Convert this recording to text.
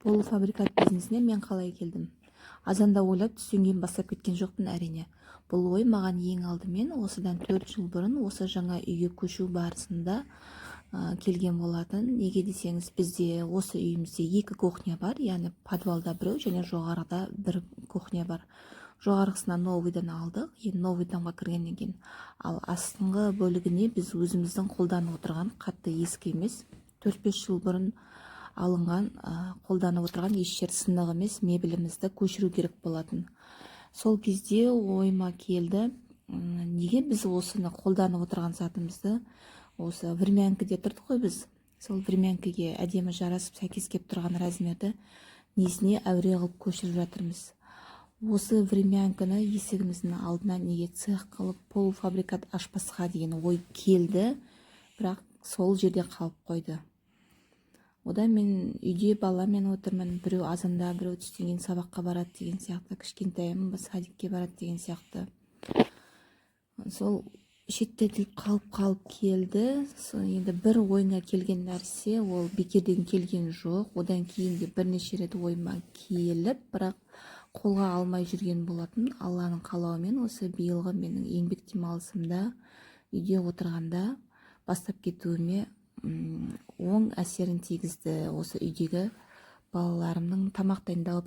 Полуфабрикат бизнесіне мен қалай келдім? Азанда ойлап түстен кейін бастап кеткен жоқпын әрине. Бұл ой маған ең алдымен осыдан 4 жыл бұрын осы жаңа үйге көшу барысында келген болатын. Неге десеңіз, бізде осы үйімізде 2 кухня бар, яғни подвалда біреу және жоғарыда бір кухня бар. Жоғарғысына новыйдан алдық, енді новый тамға кіргеннен кейін. Ал астыңғы бөлігіне біз өзіміздің қолданып отырған қатты ескі емес, 4-5 жыл бұрын алынған, қолданып отырған ешжер сынық емес мебелімізді көшіру керек болатын. Сол кезде ойыма келді, неге біз осыны қолданып отырған затымызды осы времянкіде тұрдық қой біз. Сол времянкіге әдемі жарасып сәйкес келіп тұрған размерді несіне әуре қылып көшіріп жатырмыз. Осы времянкіні есігіміздің алдына неге цех қылып полуфабрикат ашпасқа деген ой келді, бірақ сол жерде қалып қойды. Одан мен үйде баламен отырмын, біреу азанда, біреу түстен кейін сабаққа барады деген сияқты, кішкентайым садикке барады деген сияқты. Сол шеттетіліп қалып келді. Енді бір ойыңа келген нәрсе, ол бекерден келген жоқ. Одан кейін де бірнеше рет ойыма келіп, бірақ қолға алмай жүрген болатын. Алланың қалауымен осы биылғы менің еңбек демалысымда үйде отырғанда бастап кетуіме оң әсерін тигізді. Осы үйдегі балаларымның тамақ дайындалып